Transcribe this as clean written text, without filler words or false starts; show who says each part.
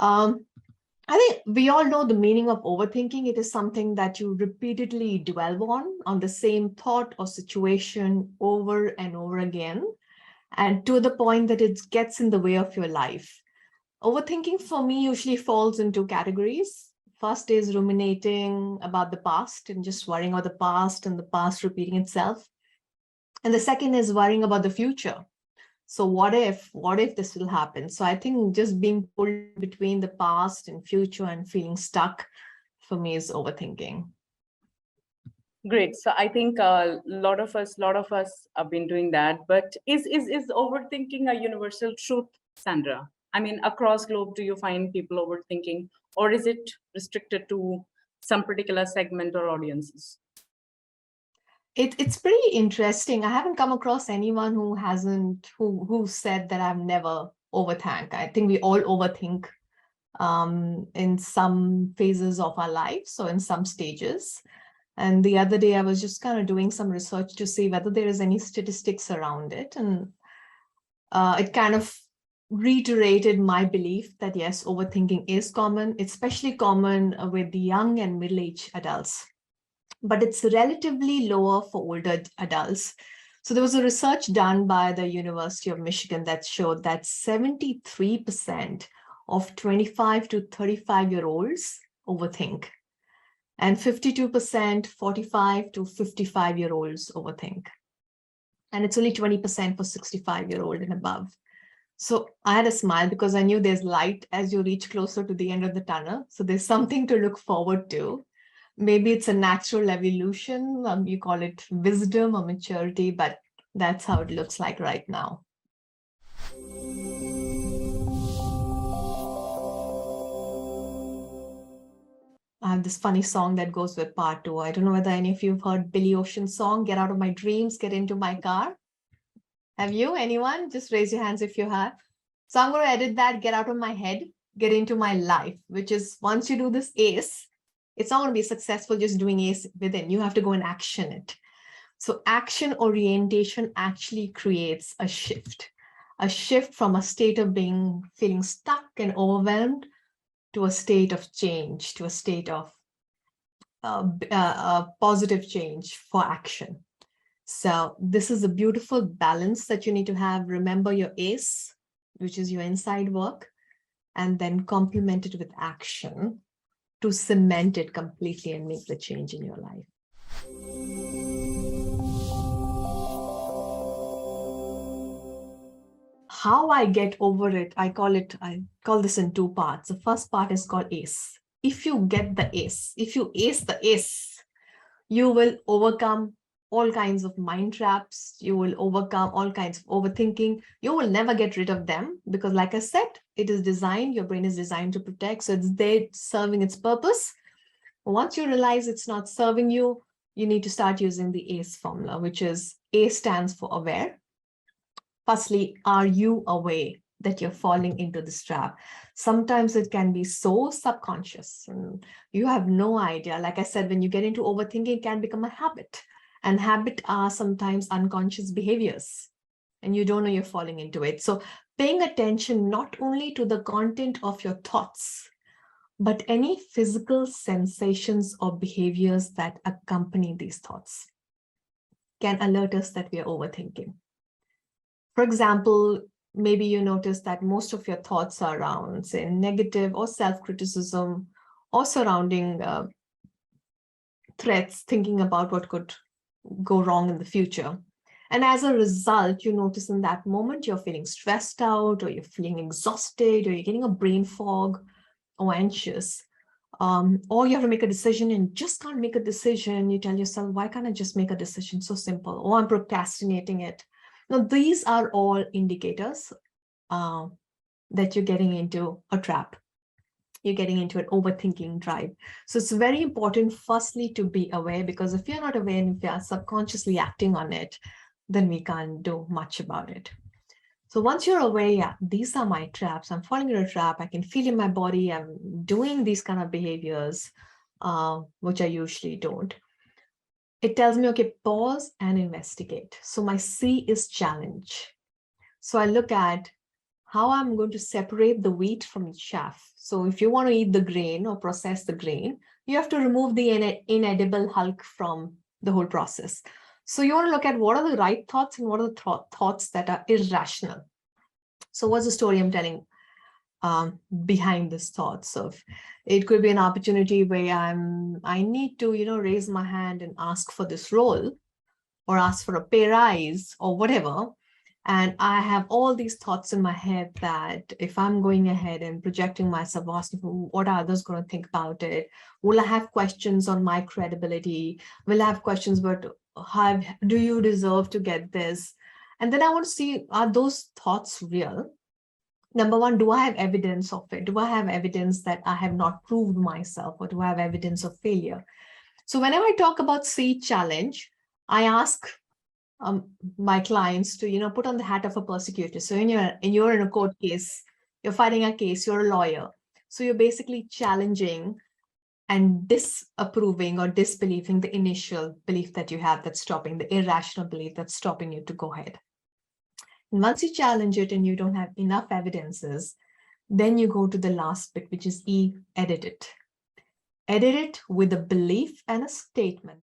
Speaker 1: Um, I think we all know the meaning of overthinking. It is something that you repeatedly dwell on the same thought or situation over and over again, and to the point that it gets in the way of your life. Overthinking for me usually falls into categories. First is ruminating about the past and just worrying about the past and the past repeating itself. And the second is worrying about the future. So what if this will happen? So I think just being pulled between the past and future and feeling stuck for me is overthinking.
Speaker 2: Great. So I think a lot of us have been doing that. But is overthinking a universal truth, Sandra? I mean, across globe, do you find people overthinking, or is it restricted to some particular segment or audiences?
Speaker 1: It's pretty interesting. I haven't come across anyone who said that I've never overthink. I think we all overthink in some phases of our life, so in some stages. And the other day, I was just kind of doing some research to see whether there is any statistics around it. And it kind of reiterated my belief that, yes, overthinking is common, especially common with the young and middle-aged adults. But it's relatively lower for older adults. So there was a research done by the University of Michigan that showed that 73% of 25 to 35-year-olds overthink. And 52% 45 to 55-year-olds overthink. And it's only 20% for 65-year-old and above. So I had a smile because I knew there's light as you reach closer to the end of the tunnel. So there's something to look forward to. Maybe it's a natural evolution. You call it wisdom or maturity, but that's how it looks like right now. I have this funny song that goes with part 2. I don't know whether any of you have heard Billy Ocean's song, Get Out of My Dreams, Get Into My Car. Have you? Anyone? Just raise your hands if you have. So I'm going to edit that, get out of my head, get into my life, which is once you do this ACE, it's not going to be successful just doing ACE within. You have to go and action it. So action orientation actually creates a shift from a state of feeling stuck and overwhelmed to a state of change, to a state of positive change for action. So this is a beautiful balance that you need to have. Remember your ACE, which is your inside work, and then complement it with action to cement it completely and make the change in your life. How I get over it, I call this in 2 parts. The first part is called ACE. If you get the ACE, if you ace the ACE, you will overcome all kinds of mind traps. You will overcome all kinds of overthinking. You will never get rid of them because, like I said, it is designed, your brain is designed to protect. So it's there serving its purpose. Once you realize it's not serving you, you need to start using the ACE formula, which is A stands for aware. Firstly, are you aware that you're falling into this trap? Sometimes it can be so subconscious and you have no idea. Like I said, when you get into overthinking, it can become a habit. And habit are sometimes unconscious behaviors and you don't know you're falling into it. So paying attention not only to the content of your thoughts, but any physical sensations or behaviors that accompany these thoughts can alert us that we are overthinking. For example, maybe you notice that most of your thoughts are around, say, negative or self-criticism or surrounding threats, thinking about what could go wrong in the future. And as a result, you notice in that moment, you're feeling stressed out or you're feeling exhausted or you're getting a brain fog or anxious. Or you have to make a decision and just can't make a decision. You tell yourself, why can't I just make a decision? So simple. Or I'm procrastinating it. Now, these are all indicators that you're getting into a trap. You're getting into an overthinking drive. So it's very important, firstly, to be aware, because if you're not aware and if you're subconsciously acting on it, then we can't do much about it. So once you're aware, yeah, these are my traps. I'm falling into a trap. I can feel in my body. I'm doing these kind of behaviors, which I usually don't. It tells me, okay, pause and investigate. So my C is challenge. So I look at how I'm going to separate the wheat from the chaff. So if you want to eat the grain or process the grain, you have to remove the inedible hulk from the whole process. So you want to look at what are the right thoughts and what are the thoughts that are irrational. So what's the story I'm telling behind this thought? So it could be an opportunity where I need to, raise my hand and ask for this role or ask for a pay rise or whatever. And I have all these thoughts in my head that if I'm going ahead and projecting myself, asking what are others going to think about it? Will I have questions on my credibility? Will I have questions about do you deserve to get this? And then I want to see, are those thoughts real? Number one, do I have evidence of it? Do I have evidence that I have not proved myself, or do I have evidence of failure? So whenever I talk about C challenge, I ask my clients to, put on the hat of a prosecutor. So you're in a court case, you're fighting a case, you're a lawyer. So you're basically challenging and disapproving or disbelieving the initial belief that you have that's stopping, the irrational belief that's stopping you to go ahead. And once you challenge it and you don't have enough evidences, then you go to the last bit, which is E, edit it. Edit it with a belief and a statement.